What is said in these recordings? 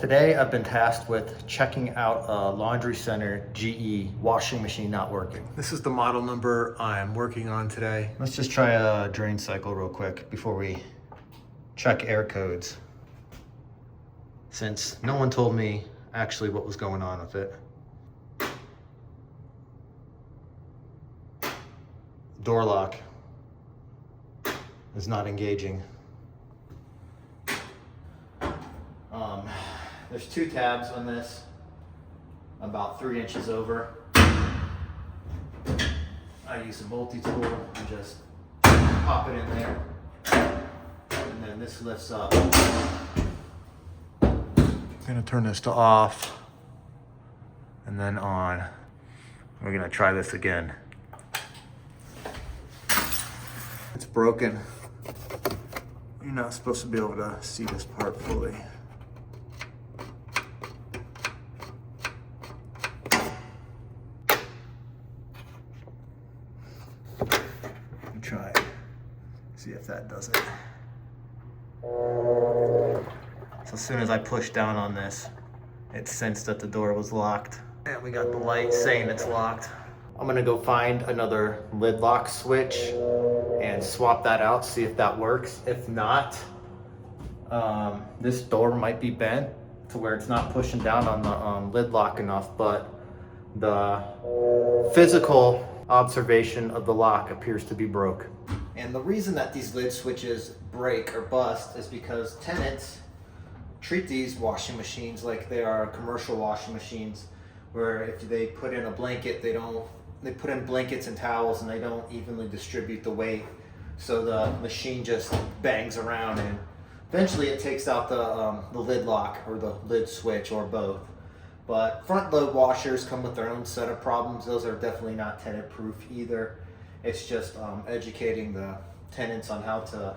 Today I've been tasked with checking out a Laundry Center GE washing machine not working. This is the model number I'm working on today. Let's just try a drain cycle real quick before we check air codes, since no one told me actually what was going on with it. Door lock is not engaging. There's two tabs on this, about 3 inches over. I use a multi-tool and just pop it in there, and then this lifts up. I'm gonna turn this to off and then on. We're gonna try this again. It's broken. You're not supposed to be able to see this part fully. Try it. See if that does it. So as soon as I pushed down on this, it sensed that the door was locked. And we got the light saying it's locked. I'm gonna go find another lid lock switch and swap that out, see if that works. If not, this door might be bent to where it's not pushing down on the lid lock enough, but the physical observation of the lock appears to be broke. And the reason that these lid switches break or bust is because tenants treat these washing machines like they are commercial washing machines, where if they put in a blanket, they put in blankets and towels and they don't evenly distribute the weight. So the machine just bangs around and eventually it takes out the lid lock or the lid switch or both. But front load washers come with their own set of problems. Those are definitely not tenant proof either. It's just educating the tenants on how to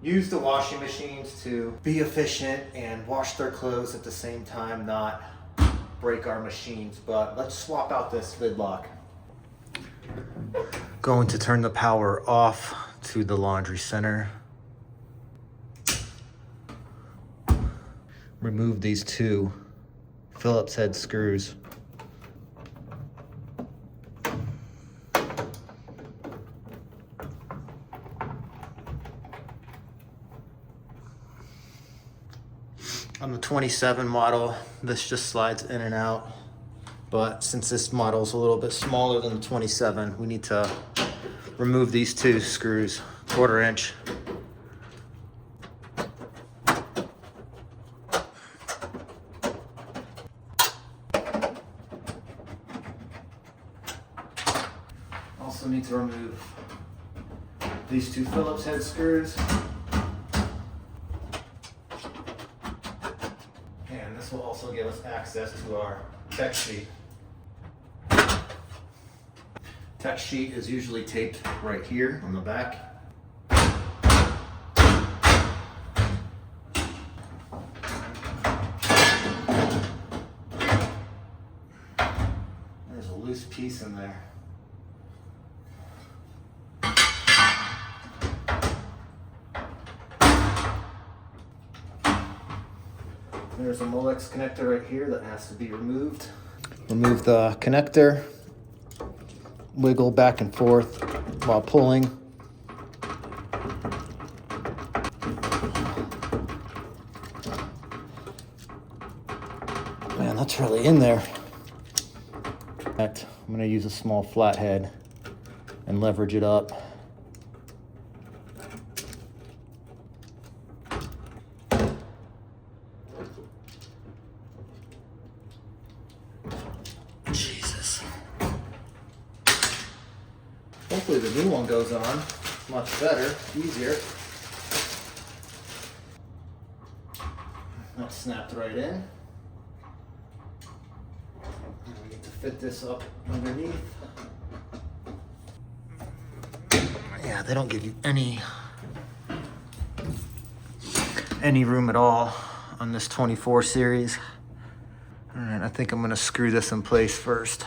use the washing machines to be efficient and wash their clothes at the same time, not break our machines. But let's swap out this lid lock. Going to turn the power off to the Laundry Center. Remove these two Phillips head screws. On the 27 model, this just slides in and out. But since this model is a little bit smaller than the 27, we need to remove these two screws, 1/4 inch. Also need to remove these two Phillips head screws. And this will also give us access to our tech sheet. Tech sheet is usually taped right here on the back. There's a loose piece in there. There's a Molex connector right here that has to be removed. Remove the connector, wiggle back and forth while pulling. Man, that's really in there. I'm gonna use a small flathead and leverage it up. Hopefully the new one goes on much better, easier. That snapped right in. And we need to fit this up underneath. Yeah, they don't give you any room at all on this 24 series. All right, I think I'm gonna screw this in place first.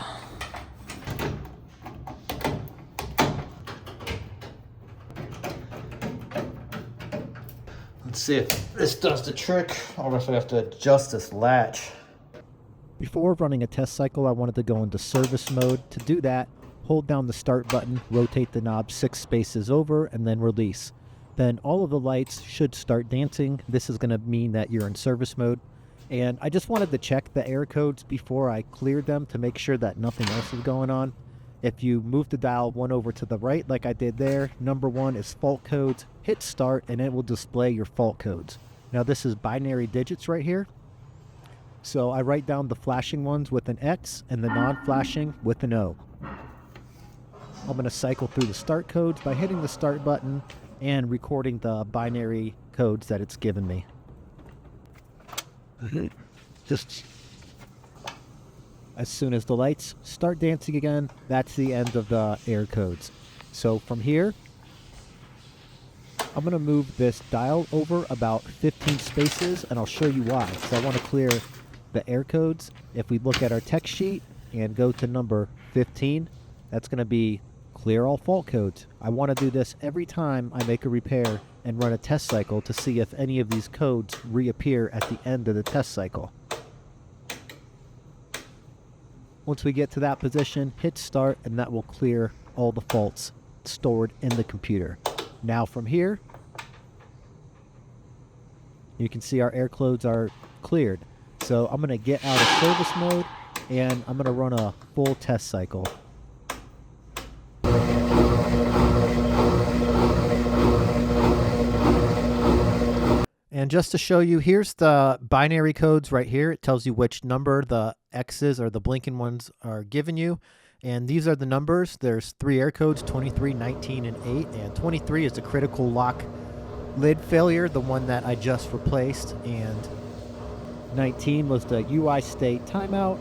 see if this does the trick or if I have to adjust this latch. Before running a test cycle, I wanted to go into service mode. To do that, hold down the start button, rotate the knob 6 spaces over, and then release. Then all of the lights should start dancing. This is going to mean that you're in service mode. And I just wanted to check the error codes before I cleared them to make sure that nothing else is going on. If you move the dial one over to the right like I did there, number 1 is fault codes, hit start, and it will display your fault codes. Now this is binary digits right here. So I write down the flashing ones with an X and the non-flashing with an O. I'm going to cycle through the start codes by hitting the start button and recording the binary codes that it's given me. Just as soon as the lights start dancing again, that's the end of the error codes. So from here, I'm going to move this dial over about 15 spaces, and I'll show you why. So I want to clear the error codes. If we look at our text sheet and go to number 15, that's going to be clear all fault codes. I want to do this every time I make a repair and run a test cycle to see if any of these codes reappear at the end of the test cycle. Once we get to that position, hit start, and that will clear all the faults stored in the computer. Now from here, you can see our error codes are cleared. So I'm going to get out of service mode and I'm going to run a full test cycle. And just to show you, here's the binary codes right here. It tells you which number the X's or the blinking ones are giving you. And these are the numbers. There's 3 error codes, 23, 19, and 8. And 23 is the critical lock lid failure, the one that I just replaced. And 19 was the UI state timeout.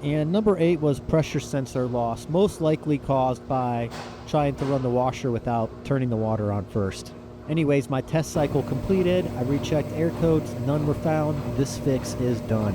And number 8 was pressure sensor loss, most likely caused by trying to run the washer without turning the water on first. Anyways, my test cycle completed. I rechecked error codes, none were found. This fix is done.